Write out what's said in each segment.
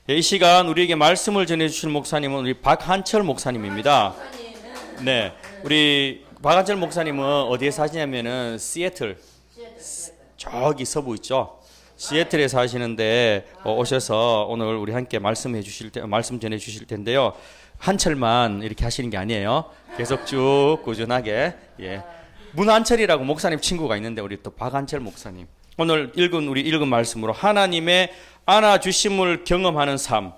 이 시간 우리에게 말씀을 전해주실 목사님은 우리 박한철 목사님입니다. 네, 우리 박한철 목사님은 어디에 사시냐면은 시애틀, 저기 서부 있죠. 시애틀에 사시는데 오셔서 오늘 우리 함께 말씀 전해 주실 텐데요. 한철만 이렇게 하시는 게 아니에요. 계속 쭉 꾸준하게. 예. 문한철이라고 목사님 친구가 있는데 우리 또 박한철 목사님. 오늘 읽은 말씀으로 하나님의 안아주심을 경험하는 삶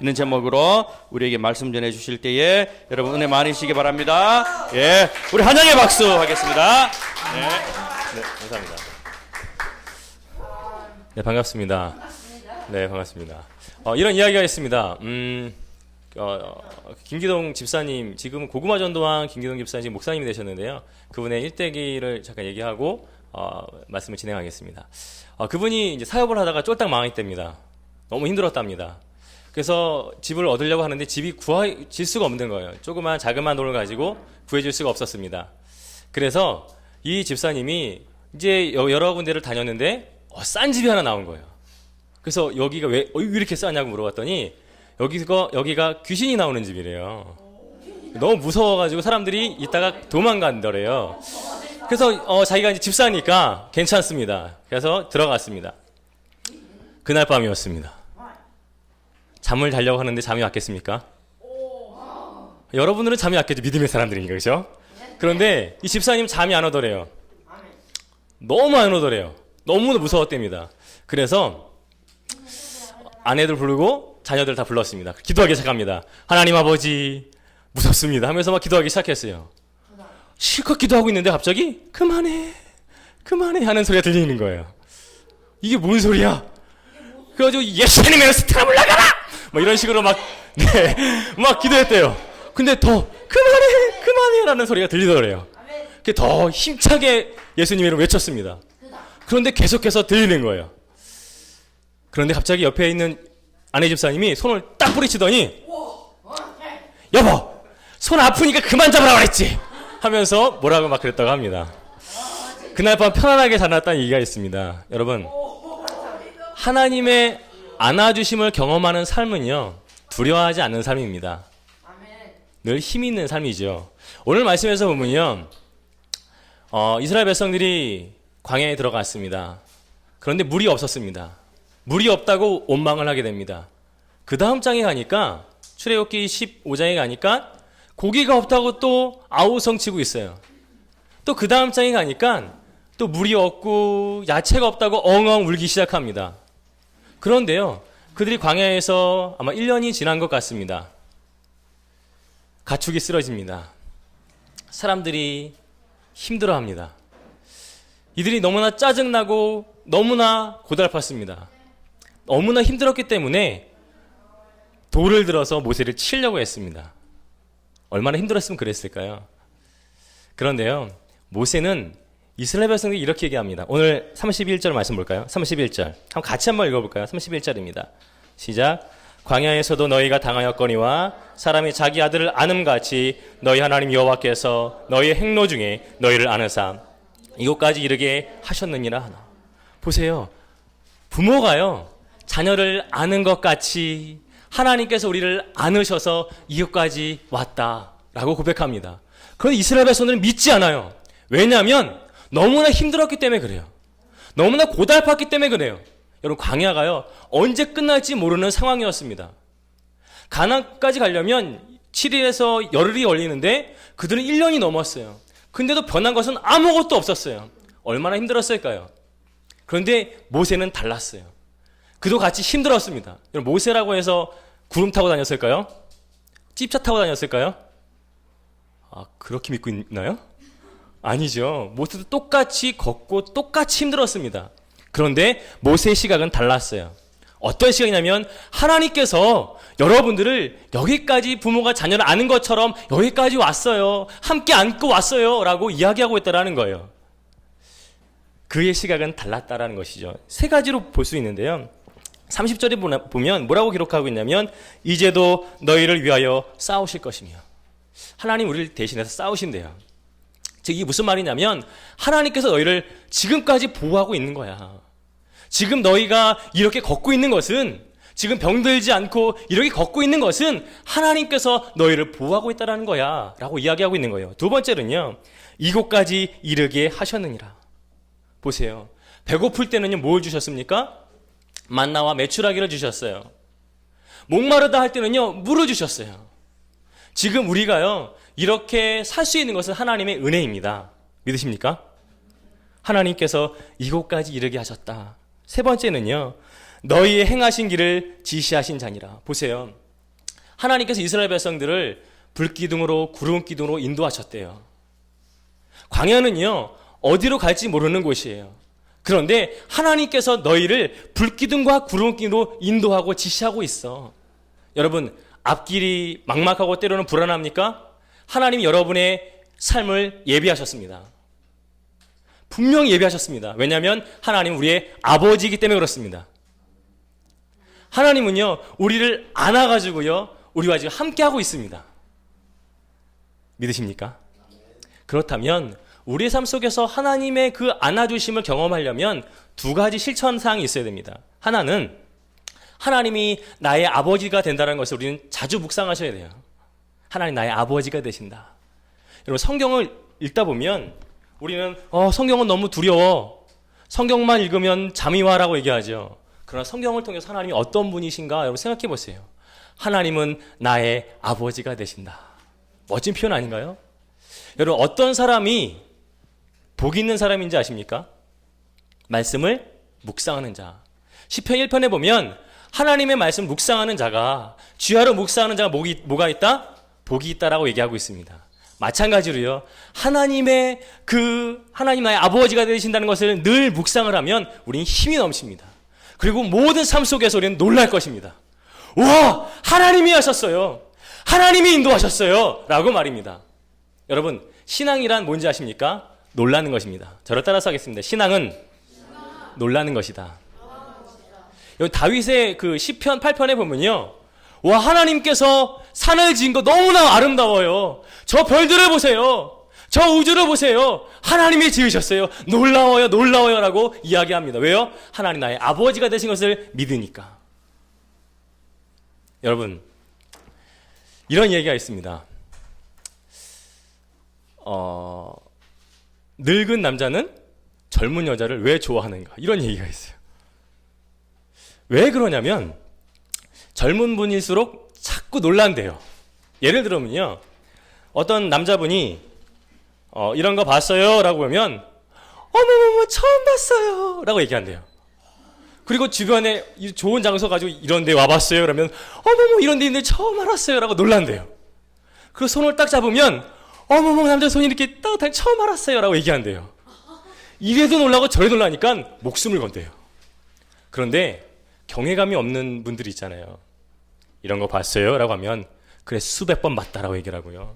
있는 제목으로 우리에게 말씀 전해 주실 때에 여러분 은혜 많으시기 바랍니다. 예, 우리 한영의 박수 하겠습니다. 네, 감사합니다. 네, 반갑습니다. 네, 반갑습니다. 이런 이야기가 있습니다. 김기동 집사님, 지금 고구마 전도왕 김기동 집사님 지금 목사님이 되셨는데요. 그분의 일대기를 잠깐 얘기하고 말씀을 진행하겠습니다. 그분이 이제 사업을 하다가 쫄딱 망했답니다. 너무 힘들었답니다. 그래서 집을 얻으려고 하는데 집이 구해질 수가 없는 거예요. 조그만 자그마한 돈을 가지고 구해줄 수가 없었습니다. 그래서 이 집사님이 이제 여러 군데를 다녔는데 싼 집이 하나 나온 거예요. 그래서 여기가 왜 이렇게 싸냐고 물어봤더니 여기가 귀신이 나오는 집이래요. 너무 무서워가지고 사람들이 이따가 도망간더래요. 그래서 자기가 이제 집사니까 괜찮습니다. 그래서 들어갔습니다. 그날 밤이었습니다. 잠을 자려고 하는데 잠이 왔겠습니까? 여러분들은 잠이 왔겠죠. 믿음의 사람들이니까, 그렇죠? 그런데 이 집사님 잠이 안 오더래요. 너무 안 오더래요. 너무 무서웠답니다. 그래서 아내들 부르고 자녀들 다 불렀습니다. 기도하기 시작합니다. 하나님 아버지 무섭습니다 하면서 막 기도하기 시작했어요. 실컷 기도하고 있는데 갑자기 그만해 하는 소리가 들리는 거예요. 이게 뭔 소리야? 그래가지고 예수님의 스트가 물러가라! 뭐 이런 식으로 막 기도했대요. 근데 더 그만해 라는 소리가 들리더래요. 더 힘차게 예수님의 이름을 외쳤습니다. 그런데 계속해서 들리는 거예요. 그런데 갑자기 옆에 있는 아내 집사님이 손을 딱 뿌리치더니 여보 손 아프니까 그만 잡으라 그랬지 하면서 뭐라고 막 그랬다고 합니다. 그날 밤 편안하게 자놨다는 얘기가 있습니다. 여러분, 하나님의 안아주심을 경험하는 삶은요 두려워하지 않는 삶입니다. 늘 힘이 있는 삶이죠. 오늘 말씀에서 보면요 이스라엘 백성들이 광야에 들어갔습니다. 그런데 물이 없었습니다. 물이 없다고 원망을 하게 됩니다. 그 다음 장에 가니까 출애굽기 15장에 가니까 고기가 없다고 또 아우성치고 있어요. 또 그 다음 장에 가니까 또 물이 없고 야채가 없다고 엉엉 울기 시작합니다. 그런데요 그들이 광야에서 아마 1년이 지난 것 같습니다. 가축이 쓰러집니다. 사람들이 힘들어합니다. 이들이 너무나 짜증나고 너무나 고달팠습니다. 너무나 힘들었기 때문에 돌을 들어서 모세를 치려고 했습니다. 얼마나 힘들었으면 그랬을까요? 그런데요 모세는 이스라엘 백성들이 이렇게 얘기합니다. 오늘 31절 말씀 볼까요? 31절 같이 한번 읽어볼까요? 31절입니다. 시작. 광야에서도 너희가 당하였거니와 사람이 자기 아들을 아음같이 너희 하나님 여호와께서 너희의 행로 중에 너희를 아느사 이곳까지 이르게 하셨느니라 하나. 보세요. 부모가요 자녀를 아는 것 같이 하나님께서 우리를 안으셔서 이것까지 왔다라고 고백합니다. 그런데 이스라엘 백성들은 믿지 않아요. 왜냐하면 너무나 힘들었기 때문에 그래요. 너무나 고달팠기 때문에 그래요. 여러분 광야가요 언제 끝날지 모르는 상황이었습니다. 가나안까지 가려면 7일에서 열흘이 걸리는데 그들은 1년이 넘었어요. 근데도 변한 것은 아무것도 없었어요. 얼마나 힘들었을까요? 그런데 모세는 달랐어요. 그도 같이 힘들었습니다. 모세라고 해서 구름 타고 다녔을까요? 찝차 타고 다녔을까요? 그렇게 믿고 있나요? 아니죠. 모세도 똑같이 걷고 똑같이 힘들었습니다. 그런데 모세의 시각은 달랐어요. 어떤 시각이냐면 하나님께서 여러분들을 여기까지 부모가 자녀를 아는 것처럼 여기까지 왔어요. 함께 안고 왔어요. 라고 이야기하고 있다는 거예요. 그의 시각은 달랐다라는 것이죠. 세 가지로 볼 수 있는데요. 30절에 보면 뭐라고 기록하고 있냐면 이제도 너희를 위하여 싸우실 것이며 하나님 우리를 대신해서 싸우신대요. 즉 이게 무슨 말이냐면 하나님께서 너희를 지금까지 보호하고 있는 거야. 지금 너희가 이렇게 걷고 있는 것은 지금 병들지 않고 이렇게 걷고 있는 것은 하나님께서 너희를 보호하고 있다는 거야 라고 이야기하고 있는 거예요. 두 번째는요, 이곳까지 이르게 하셨느니라. 보세요. 배고플 때는요, 뭘 주셨습니까? 만나와 메추라기를 주셨어요. 목마르다 할 때는요, 물을 주셨어요. 지금 우리가요, 이렇게 살 수 있는 것은 하나님의 은혜입니다. 믿으십니까? 하나님께서 이곳까지 이르게 하셨다. 세 번째는요, 너희의 행하신 길을 지시하신 자니라. 보세요. 하나님께서 이스라엘 백성들을 불기둥으로 구름기둥으로 인도하셨대요. 광야는요, 어디로 갈지 모르는 곳이에요. 그런데 하나님께서 너희를 불기둥과 구름기둥으로 인도하고 지시하고 있어. 여러분, 앞길이 막막하고 때로는 불안합니까? 하나님이 여러분의 삶을 예비하셨습니다. 분명히 예비하셨습니다. 왜냐하면 하나님은 우리의 아버지이기 때문에 그렇습니다. 하나님은요, 우리를 안아가지고요, 우리와 지금 함께하고 있습니다. 믿으십니까? 그렇다면 우리의 삶 속에서 하나님의 그 안아주심을 경험하려면 두 가지 실천사항이 있어야 됩니다. 하나는 하나님이 나의 아버지가 된다는 것을 우리는 자주 묵상하셔야 돼요. 하나님 나의 아버지가 되신다. 여러분, 성경을 읽다 보면 우리는 성경은 너무 두려워. 성경만 읽으면 잠이 와라고 얘기하죠. 그러나 성경을 통해서 하나님이 어떤 분이신가 여러분 생각해 보세요. 하나님은 나의 아버지가 되신다. 멋진 표현 아닌가요? 여러분, 어떤 사람이 복 있는 사람인지 아십니까? 말씀을 묵상하는 자. 시편 1편에 보면 하나님의 말씀 묵상하는 자가, 주야로 묵상하는 자가 뭐가 있다? 복이 있다라고 얘기하고 있습니다. 마찬가지로요, 하나님 나의 아버지가 되신다는 것을 늘 묵상을 하면 우리는 힘이 넘칩니다. 그리고 모든 삶 속에서 우리는 놀랄 것입니다. 우와! 하나님이 하셨어요. 하나님이 인도하셨어요. 라고 말입니다. 여러분, 신앙이란 뭔지 아십니까? 놀라는 것입니다. 저를 따라서 하겠습니다. 신앙은 놀라는 것이다. 여기 다윗의 그 시편 8편에 보면요, 와, 하나님께서 산을 지은 거 너무나 아름다워요. 저 별들을 보세요. 저 우주를 보세요. 하나님이 지으셨어요. 놀라워요, 놀라워요 라고 이야기합니다. 왜요? 하나님 나의 아버지가 되신 것을 믿으니까. 여러분, 이런 얘기가 있습니다. 늙은 남자는 젊은 여자를 왜 좋아하는가? 이런 얘기가 있어요. 왜 그러냐면 젊은 분일수록 자꾸 놀란대요. 예를 들면요, 어떤 남자분이 이런 거 봤어요? 라고 하면 어머머머 처음 봤어요 라고 얘기한대요. 그리고 주변에 좋은 장소 가지고 이런 데 와봤어요? 그러면 어머머 이런 데 있는데 처음 알았어요 라고 놀란대요. 그리고 손을 딱 잡으면 어머머 남자 손이 이렇게 따뜻하게 처음 알았어요 라고 얘기한대요. 이래도 놀라고 저래도 놀라니까 목숨을 건대요. 그런데 경외감이 없는 분들이 있잖아요. 이런 거 봤어요? 라고 하면 그래 수백 번 봤다라고 얘기를 하고요.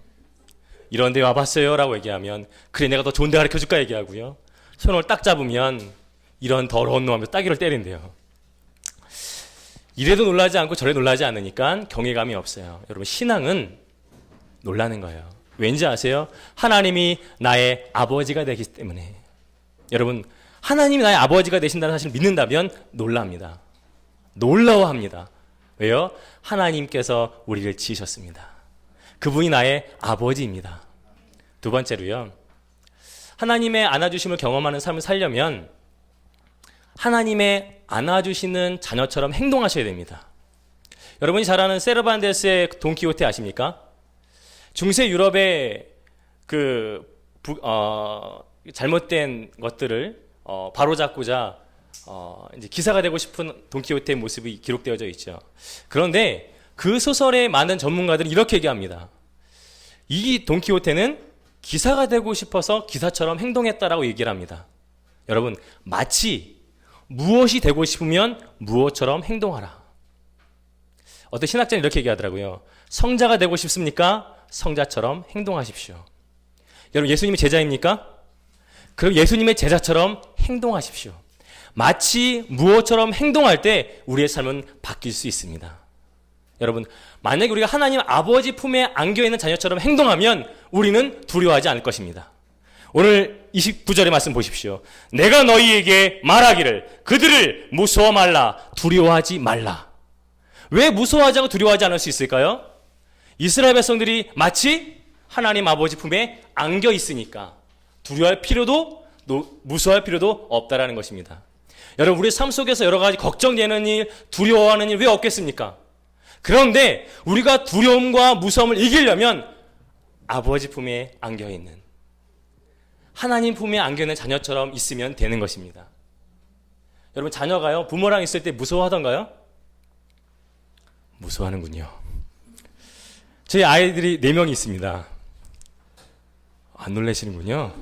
이런 데 와봤어요? 라고 얘기하면 그래 내가 더 좋은 데 가르쳐줄까 얘기하고요. 손을 딱 잡으면 이런 더러운 놈 하면서 따귀를 때린대요. 이래도 놀라지 않고 저래 놀라지 않으니까 경외감이 없어요. 여러분, 신앙은 놀라는 거예요. 왠지 아세요? 하나님이 나의 아버지가 되기 때문에. 여러분, 하나님이 나의 아버지가 되신다는 사실을 믿는다면 놀랍니다. 놀라워합니다. 왜요? 하나님께서 우리를 지으셨습니다. 그분이 나의 아버지입니다. 두 번째로요, 하나님의 안아주심을 경험하는 삶을 살려면 하나님의 안아주시는 자녀처럼 행동하셔야 됩니다. 여러분이 잘 아는 세르반테스의 돈키호테 아십니까? 중세 유럽의 잘못된 것들을 바로잡고자 이제 기사가 되고 싶은 돈키호테의 모습이 기록되어져 있죠. 그런데 그 소설에 많은 전문가들은 이렇게 얘기합니다. 이 돈키호테는 기사가 되고 싶어서 기사처럼 행동했다라고 얘기를 합니다. 여러분, 마치 무엇이 되고 싶으면 무엇처럼 행동하라. 어떤 신학자는 이렇게 얘기하더라고요. 성자가 되고 싶습니까? 성자처럼 행동하십시오. 여러분, 예수님이 제자입니까? 그럼 예수님의 제자처럼 행동하십시오. 마치 무엇처럼 행동할 때 우리의 삶은 바뀔 수 있습니다. 여러분, 만약에 우리가 하나님 아버지 품에 안겨있는 자녀처럼 행동하면 우리는 두려워하지 않을 것입니다. 오늘 29절의 말씀 보십시오. 내가 너희에게 말하기를 그들을 무서워 말라, 두려워하지 말라. 왜 무서워하지 않고 두려워하지 않을 수 있을까요? 이스라엘 백성들이 마치 하나님 아버지 품에 안겨 있으니까 두려워할 필요도 무서워할 필요도 없다라는 것입니다. 여러분, 우리 삶 속에서 여러 가지 걱정되는 일, 두려워하는 일 왜 없겠습니까? 그런데 우리가 두려움과 무서움을 이기려면 아버지 품에 안겨 있는, 하나님 품에 안겨 있는 자녀처럼 있으면 되는 것입니다. 여러분, 자녀가요, 부모랑 있을 때 무서워하던가요? 무서워하는군요. 저희 아이들이 4명이 있습니다. 안 놀라시는군요.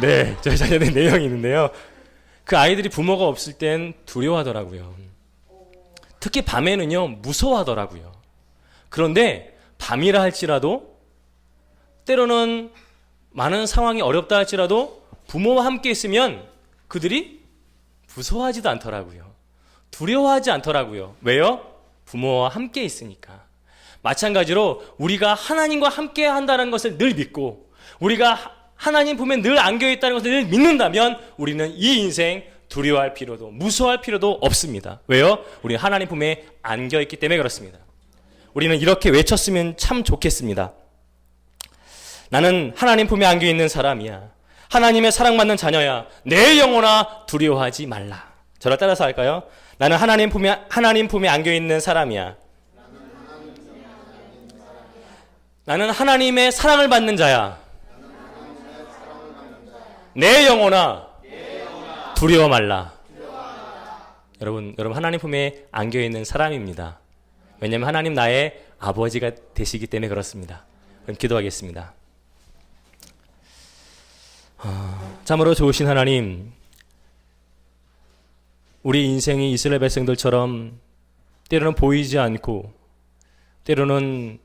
네, 저희 자녀들 4명이 있는데요. 그 아이들이 부모가 없을 땐 두려워하더라고요. 특히 밤에는요, 무서워하더라고요. 그런데 밤이라 할지라도, 때로는 많은 상황이 어렵다 할지라도 부모와 함께 있으면 그들이 무서워하지도 않더라고요. 두려워하지 않더라고요. 왜요? 부모와 함께 있으니까. 마찬가지로 우리가 하나님과 함께 한다는 것을 늘 믿고, 우리가 하나님 품에 늘 안겨 있다는 것을 늘 믿는다면 우리는 이 인생 두려워할 필요도 무서워할 필요도 없습니다. 왜요? 우리는 하나님 품에 안겨 있기 때문에 그렇습니다. 우리는 이렇게 외쳤으면 참 좋겠습니다. 나는 하나님 품에 안겨 있는 사람이야. 하나님의 사랑받는 자녀야. 내 영혼아 두려워하지 말라. 저를 따라서 할까요? 나는 하나님 품에 안겨 있는 사람이야. 나는 하나님의 사랑을 받는 자야. 내 영혼아 두려워 말라. 여러분 하나님 품에 안겨 있는 사람입니다. 왜냐하면 하나님 나의 아버지가 되시기 때문에 그렇습니다. 그럼 기도하겠습니다. 참으로 좋으신 하나님, 우리 인생이 이스라엘 백성들처럼 때로는 보이지 않고 때로는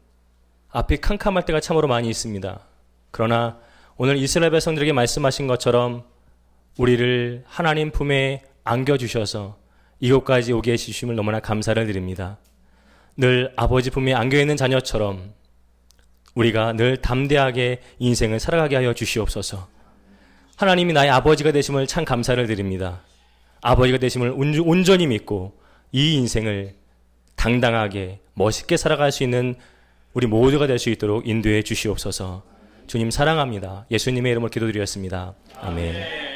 앞이 캄캄할 때가 참으로 많이 있습니다. 그러나 오늘 이스라엘 백성들에게 말씀하신 것처럼 우리를 하나님 품에 안겨주셔서 이곳까지 오게 해주심을 너무나 감사를 드립니다. 늘 아버지 품에 안겨있는 자녀처럼 우리가 늘 담대하게 인생을 살아가게 하여 주시옵소서. 하나님이 나의 아버지가 되심을 참 감사를 드립니다. 아버지가 되심을 온전히 믿고 이 인생을 당당하게 멋있게 살아갈 수 있는 우리 모두가 될 수 있도록 인도해 주시옵소서. 주님 사랑합니다. 예수님의 이름으로 기도드렸습니다. 아멘.